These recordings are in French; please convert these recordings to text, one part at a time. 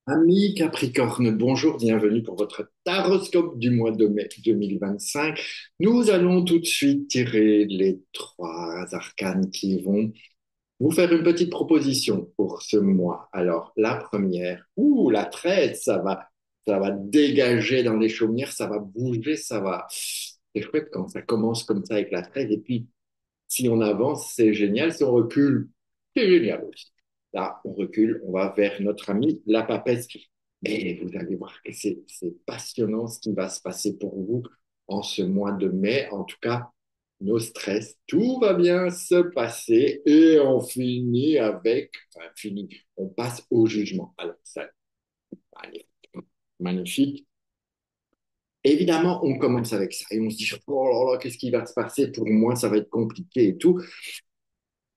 Amis Capricorne, bonjour, bienvenue pour votre taroscope du mois de mai 2025. Nous allons tout de suite tirer les trois arcanes qui vont vous faire une petite proposition pour ce mois. Alors, la première, la 13, ça va dégager dans les chaumières, ça va bouger, ça va. C'est chouette quand ça commence comme ça avec la 13. Et puis, si on avance, c'est génial. Si on recule, c'est génial aussi. Là, on recule, on va vers notre ami la papesse. Et vous allez voir que c'est passionnant ce qui va se passer pour vous en ce mois de mai. En tout cas, nos stress, tout va bien se passer et on finit avec, enfin, fini, on passe au jugement. Alors, ça, magnifique. Magnifique. Évidemment, on commence avec ça et on se dit, oh là là, qu'est-ce qui va se passer pour moi, ça va être compliqué et tout.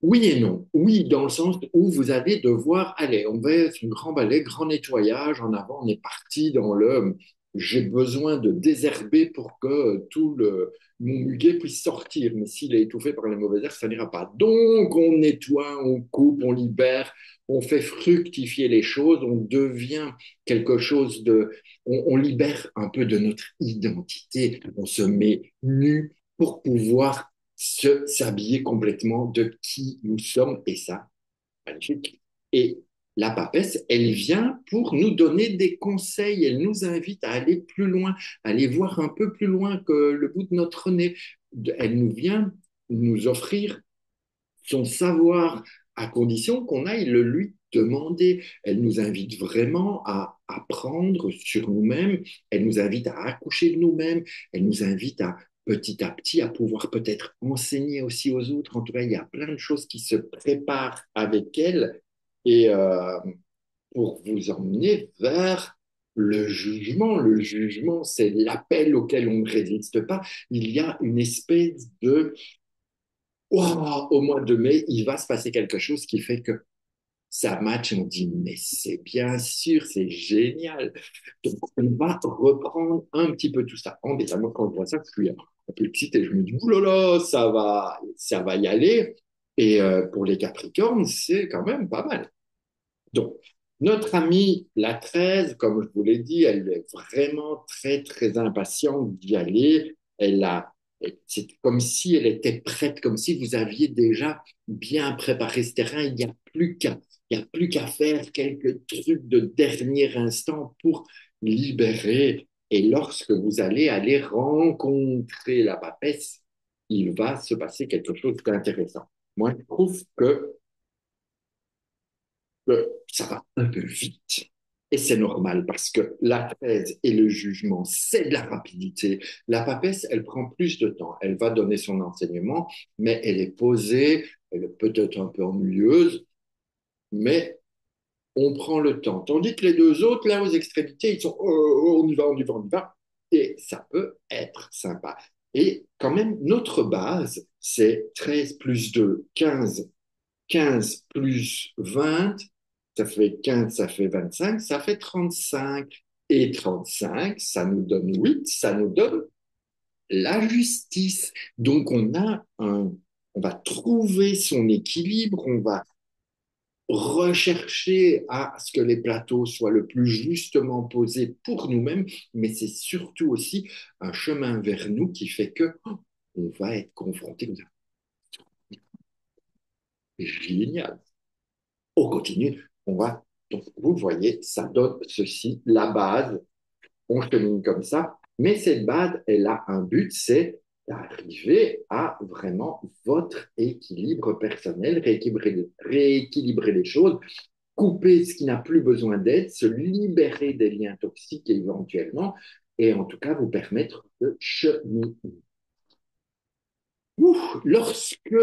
Oui et non. Oui, dans le sens où vous allez devoir aller. On va sur un grand balai, grand nettoyage. En avant, on est parti dans le j'ai besoin de désherber pour que tout mon muguet puisse sortir. Mais s'il est étouffé par les mauvaises herbes, ça n'ira pas. Donc, on nettoie, on coupe, on libère, on fait fructifier les choses, on devient quelque chose de. On libère un peu de notre identité. On se met nu pour pouvoir s'habiller complètement de qui nous sommes, et ça, magnifique. Et la papesse, elle vient pour nous donner des conseils, elle nous invite à aller plus loin, à aller voir un peu plus loin que le bout de notre nez. Elle nous vient nous offrir son savoir à condition qu'on aille le lui demander. Elle nous invite vraiment à apprendre sur nous-mêmes, elle nous invite à accoucher de nous-mêmes, elle nous invite à petit à petit à pouvoir peut-être enseigner aussi aux autres. En tout cas, il y a plein de choses qui se préparent avec elle et pour vous emmener vers le jugement. Le jugement, c'est l'appel auquel on ne résiste pas. Il y a une espèce de wow, au mois de mai, il va se passer quelque chose qui fait que ça match. On dit, mais c'est bien sûr, c'est génial. Donc, on va reprendre un petit peu tout ça. Évidemment, quand je vois ça, je suis un peu excité. Je me dis, oulala, ça va y aller. Et pour les Capricornes, c'est quand même pas mal. Donc, notre amie, la 13, comme je vous l'ai dit, elle est vraiment très, très impatiente d'y aller. C'est comme si elle était prête, comme si vous aviez déjà bien préparé ce terrain. Il y a plus qu'à faire quelques trucs de dernier instant pour libérer. Et lorsque vous allez aller rencontrer la papesse, il va se passer quelque chose d'intéressant. Moi, je trouve que ça va un peu vite. Et c'est normal parce que la thèse et le jugement, c'est de la rapidité. La papesse, elle prend plus de temps. Elle va donner son enseignement, mais elle est posée, elle est peut-être un peu ennuyeuse, mais on prend le temps. Tandis que les deux autres, là, aux extrémités, ils sont on y va, on y va, on y va. Et ça peut être sympa. Et quand même, notre base, c'est 13 plus 2, 15. 15 plus 20, ça fait 15, ça fait 25, ça fait 35. Et 35, ça nous donne 8, ça nous donne la justice. Donc on va trouver son équilibre, on va rechercher à ce que les plateaux soient le plus justement posés pour nous-mêmes, mais c'est surtout aussi un chemin vers nous qui fait que on va être confronté. Génial. On continue, on va. Donc, vous voyez, ça donne ceci, la base, on chemine comme ça, mais cette base, elle a un but, c'est d'arriver à vraiment votre équilibre personnel, rééquilibrer les choses, couper ce qui n'a plus besoin d'aide, se libérer des liens toxiques éventuellement, et en tout cas vous permettre de cheminer. Lorsque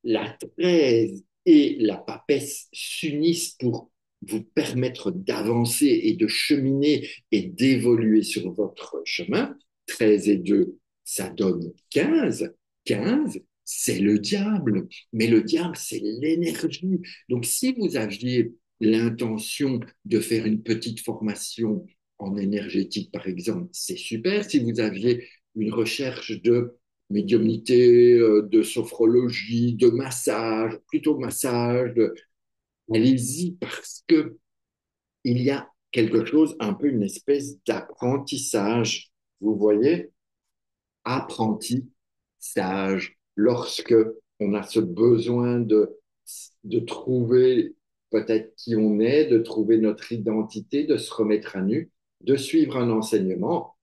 la 13 et la papesse s'unissent pour vous permettre d'avancer et de cheminer et d'évoluer sur votre chemin, 13 et 2, ça donne 15. 15, c'est le diable. Mais le diable, c'est l'énergie. Donc, si vous aviez l'intention de faire une petite formation en énergétique, par exemple, c'est super. Si vous aviez une recherche de médiumnité, de sophrologie, de massage, plutôt massage. Allez-y parce que il y a quelque chose, un peu une espèce d'apprentissage. Vous voyez, apprentissage, lorsque on a ce besoin de trouver peut-être qui on est, de trouver notre identité, de se remettre à nu, de suivre un enseignement,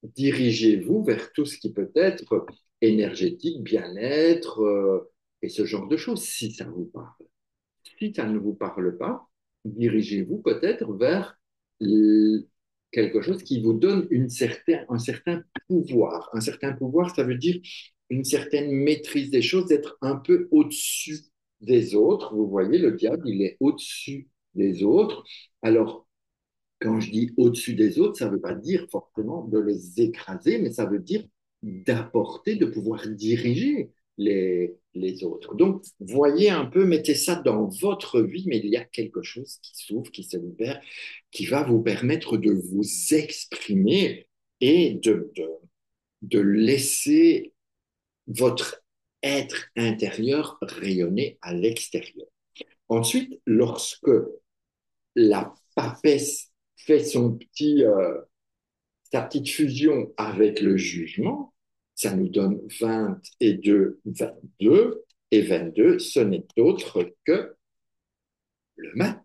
dirigez-vous vers tout ce qui peut être énergétique, bien-être et ce genre de choses, si ça vous parle. Si ça ne vous parle pas, dirigez-vous peut-être vers quelque chose qui vous donne un certain pouvoir. Un certain pouvoir, ça veut dire une certaine maîtrise des choses, d'être un peu au-dessus des autres. Vous voyez, le diable, il est au-dessus des autres. Alors, quand je dis au-dessus des autres, ça ne veut pas dire forcément de les écraser, mais ça veut dire d'apporter, de pouvoir diriger les autres. Donc, voyez un peu, mettez ça dans votre vie, mais il y a quelque chose qui s'ouvre, qui se libère, qui va vous permettre de vous exprimer et de laisser votre être intérieur rayonner à l'extérieur. Ensuite, lorsque la papesse fait sa petite fusion avec le jugement, ça nous donne 22, 22, et 22, ce n'est autre que le mat.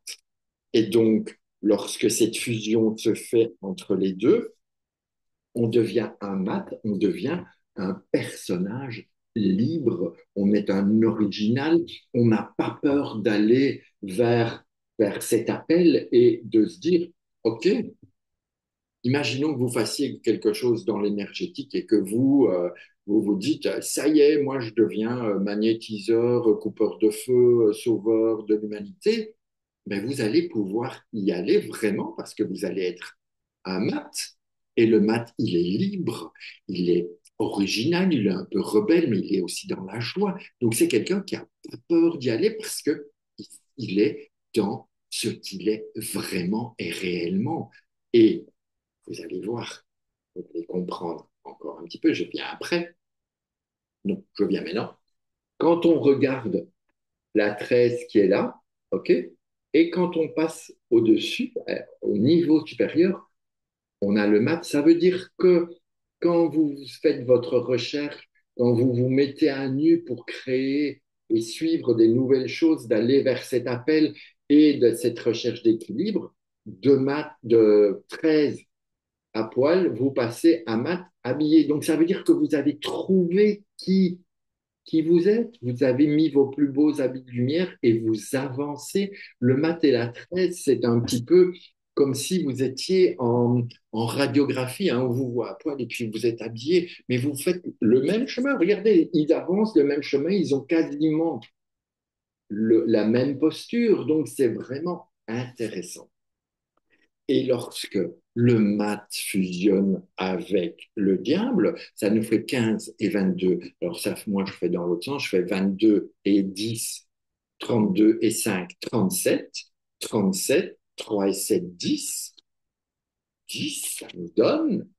Et donc, lorsque cette fusion se fait entre les deux, on devient un mat, on devient un personnage libre, on est un original, on n'a pas peur d'aller vers cet appel et de se dire, OK, imaginons que vous fassiez quelque chose dans l'énergétique et que vous vous dites, ça y est, moi je deviens magnétiseur, coupeur de feu, sauveur de l'humanité. Ben, vous allez pouvoir y aller vraiment parce que vous allez être un mat. Et le mat, il est libre, il est original, il est un peu rebelle, mais il est aussi dans la joie. Donc c'est quelqu'un qui a pas peur d'y aller parce que il est dans ce qu'il est vraiment et réellement. Et vous allez voir, vous allez comprendre encore un petit peu, je viens après. Non, je viens maintenant. Quand on regarde la 13 qui est là, OK, et quand on passe au-dessus, au niveau supérieur, on a le mat. Ça veut dire que quand vous faites votre recherche, quand vous vous mettez à nu pour créer et suivre des nouvelles choses, d'aller vers cet appel et de cette recherche d'équilibre, de 13 à poil, vous passez à mat habillé. Donc, ça veut dire que vous avez trouvé qui vous êtes. Vous avez mis vos plus beaux habits de lumière et vous avancez. Le mat et la tresse, c'est un petit peu comme si vous étiez en radiographie, hein, on vous voit à poil et puis vous êtes habillé, mais vous faites le même chemin. Regardez, ils avancent le même chemin, ils ont quasiment la même posture, donc c'est vraiment intéressant. Et lorsque le mat fusionne avec le diable, ça nous fait 15 et 22. Alors ça, moi, je fais dans l'autre sens, je fais 22 et 10, 32 et 5, 37, 37, 3 et 7, 10. 10, ça nous donne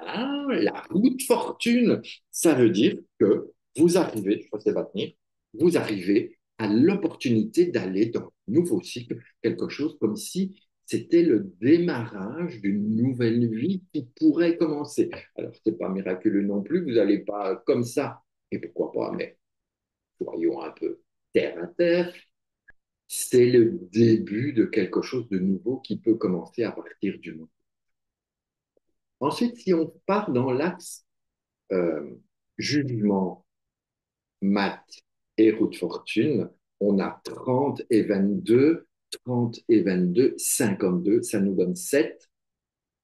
la roue de fortune. Ça veut dire que vous arrivez, je ne sais pas tenir, vous arrivez à l'opportunité d'aller dans un nouveau cycle, quelque chose comme si c'était le démarrage d'une nouvelle vie qui pourrait commencer. Alors, ce n'est pas miraculeux non plus, vous n'allez pas comme ça, et pourquoi pas, mais soyons un peu terre à terre, c'est le début de quelque chose de nouveau qui peut commencer à partir du monde. Ensuite, si on part dans l'axe euh, jugement, maths et roue de fortune, on a 30 et 22, 30 et 22, 52, ça nous donne 7,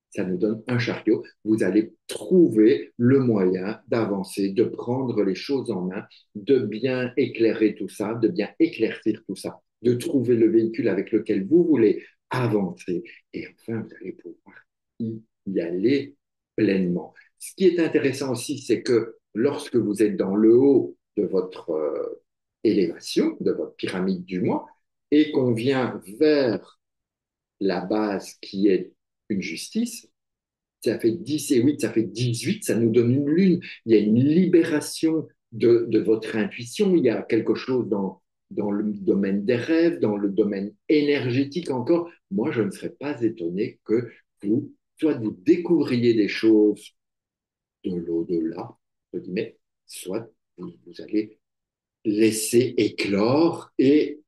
ça nous donne un chariot. Vous allez trouver le moyen d'avancer, de prendre les choses en main, de bien éclairer tout ça, de bien éclaircir tout ça, de trouver le véhicule avec lequel vous voulez avancer. Et enfin, vous allez pouvoir y aller pleinement. Ce qui est intéressant aussi, c'est que lorsque vous êtes dans le haut de votre élévation, de votre pyramide du moi, et qu'on vient vers la base qui est une justice, ça fait 10 et 8, ça fait 18, ça nous donne une lune. Il y a une libération de votre intuition, il y a quelque chose dans le domaine des rêves, dans le domaine énergétique encore, moi, je ne serais pas étonné que vous, soit vous découvriez des choses de l'au-delà, entre guillemets, soit vous allez laisser éclore et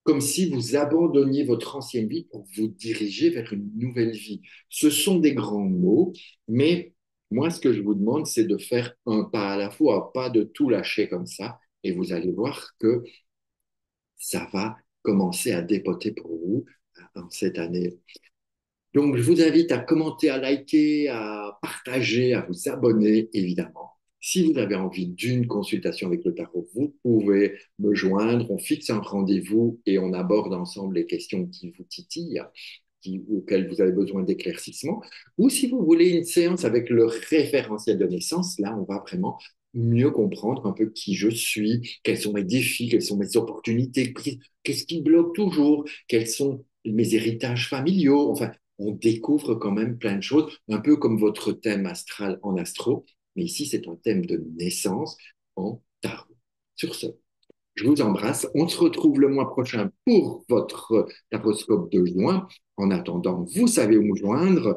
comme si vous abandonniez votre ancienne vie pour vous diriger vers une nouvelle vie. Ce sont des grands mots, mais moi, ce que je vous demande, c'est de faire un pas à la fois, pas de tout lâcher comme ça, et vous allez voir que ça va commencer à dépoter pour vous en cette année. Donc, je vous invite à commenter, à liker, à partager, à vous abonner, évidemment. Si vous avez envie d'une consultation avec le tarot, vous pouvez me joindre. On fixe un rendez-vous et on aborde ensemble les questions qui vous titillent, auxquelles vous avez besoin d'éclaircissement. Ou si vous voulez une séance avec le référentiel de naissance, là, on va vraiment mieux comprendre un peu qui je suis, quels sont mes défis, quelles sont mes opportunités, qu'est-ce qui bloque toujours, quels sont mes héritages familiaux. Enfin, on découvre quand même plein de choses, un peu comme votre thème astral en astro, mais ici c'est un thème de naissance en tarot. Sur ce, je vous embrasse. On se retrouve le mois prochain pour votre taroscope de juin. En attendant, vous savez où nous joindre,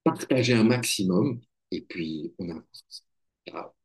partagez un maximum et puis on avance. Ciao.